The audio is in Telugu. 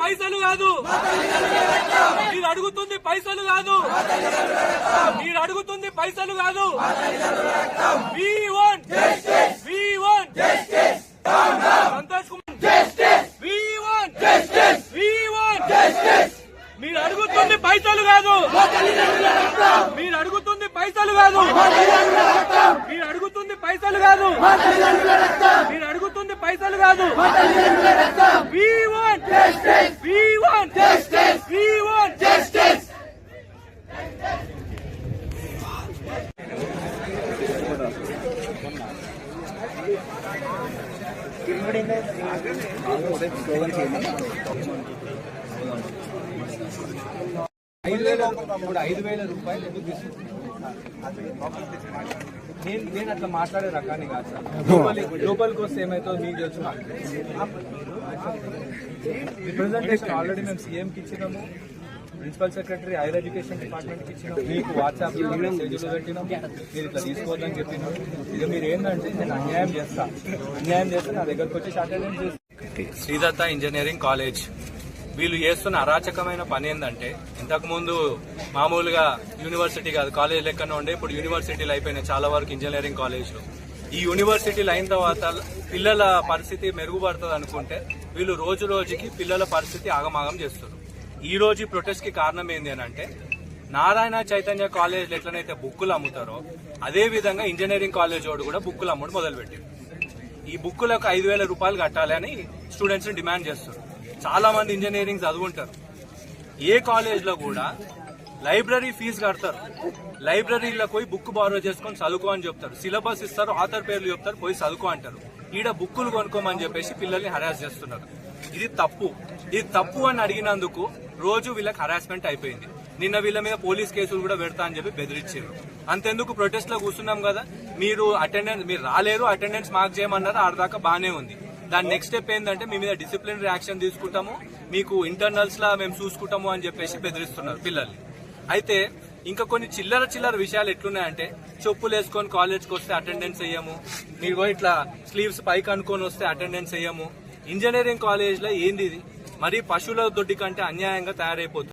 పైసలు కాదు, మీరు అడుగుతుంది పైసలు కాదు, మీరు అడుగుతుంది పైసలు కాదు. We want justice. We want justice. Santosh Kumar justice. We want justice. We want justice. మీరు అడుగుతుంది పైసలు కాదు, మీరు అడుగుతుంది పైసలు కాదు, మీరు అడుగుతుంది పైసలు కాదు, మీరు అడుగుతుంది పైసలు కాదు. We want justice. We want justice. We want justice. ఇప్పుడు 5,000 రూపాయలు ఎందుకు తీసుకుంటున్నాను? నేను అట్లా మాట్లాడే రకాన్ని కాదు సార్. లోపలికి వస్తే ఏమైతుందో మీకు తెలుసు. రిప్రజెంటేషన్ ఆల్రెడీ మేము సీఎంకి ఇచ్చినాము, ప్రిన్సిపల్ సెక్రటరీ హైయర్ ఎడ్యుకేషన్ డిపార్ట్మెంట్కి ఇచ్చినాం, మీకు వాట్సాప్ మెసేజ్లో పెట్టినాం, మీరు ఇట్లా తీసుకోవద్దని చెప్పినాం. ఇక మీరు ఏంటంటే నేను అన్యాయం చేస్తే నా దగ్గరకు వచ్చి అటెండెన్స్ చేస్తాను. శ్రీదత్త ఇంజనీరింగ్ కాలేజ్ వీళ్ళు చేస్తున్న అరాచకమైన పని ఏంటంటే, ఇంతకు ముందు మామూలుగా యూనివర్సిటీ కాదు కాలేజ్ లెక్కనే ఉండే, ఇప్పుడు యూనివర్సిటీలు అయిపోయినాయి చాలా వరకు ఇంజనీరింగ్ కాలేజ్లు. ఈ యూనివర్సిటీలు అయిన తర్వాత పిల్లల పరిస్థితి మెరుగుపడుతుంది అనుకుంటే వీళ్ళు రోజు రోజుకి పిల్లల పరిస్థితి ఆగమాగం చేస్తున్నారు. ఈ రోజు ఈ ప్రొటెస్ట్ కి కారణం ఏంది అని అంటే, నారాయణ చైతన్య కాలేజ్ ఎట్లనైతే బుక్కులు అమ్ముతారో అదే విధంగా ఇంజనీరింగ్ కాలేజ్ వాడు కూడా బుక్కులు అమ్ముడు మొదలుపెట్టింది. ఈ బుక్కులకు 5,000 రూపాయలు కట్టాలి అని స్టూడెంట్స్ ని డిమాండ్ చేస్తారు. చాలా మంది ఇంజనీరింగ్ చదువుకుంటారు. ఏ కాలేజ్ లో కూడా లైబ్రరీ ఫీజు కడతారు, లైబ్రరీలో పోయి బుక్ బారో చేసుకొని చదువుకో అని చెప్తారు, సిలబస్ ఇస్తారు, ఆథర్ పేర్లు చెప్తారు, పోయి చదువుకో అంటారు. ఈడ బుక్కులు కొనుక్కోమని చెప్పేసి పిల్లల్ని హరాస్ చేస్తున్నారు. ఇది తప్పు అని అడిగినందుకు రోజు వీళ్ళకి హరాస్మెంట్ అయిపోయింది. నిన్న వీళ్ళ మీద పోలీస్ కేసులు కూడా పెడతా అని చెప్పి బెదిరించారు. అంతెందుకు ప్రొటెస్ట్ లో కూర్చున్నాం కదా, మీరు రాలేరు, అటెండెన్స్ మార్క్ చేయమన్నారు, ఆడదాకా బానే ఉంది. దాని నెక్స్ట్ స్టెప్ ఏంటంటే మీ మీద డిసిప్లినరీ యాక్షన్ తీసుకుంటాము, మీకు ఇంటర్నల్స్ లా మేము చూసుకుంటాము అని చెప్పేసి బెదిరిస్తున్నారు పిల్లల్ని. అయితే ఇంకా కొన్ని చిల్లర విషయాలు ఎట్లున్నాయంటే, చెప్పులు వేసుకొని కాలేజ్కి వస్తే అటెండెన్స్ వేయము, మీరు ఇట్లా స్లీవ్స్ పైకి అనుకొని వస్తే అటెండెన్స్ వేయము. ఇంజనీరింగ్ కాలేజ్ లో ఏంది ఇది? మరి పశువుల దొడ్డి కంటే అన్యాయంగా తయారైపోతుంది.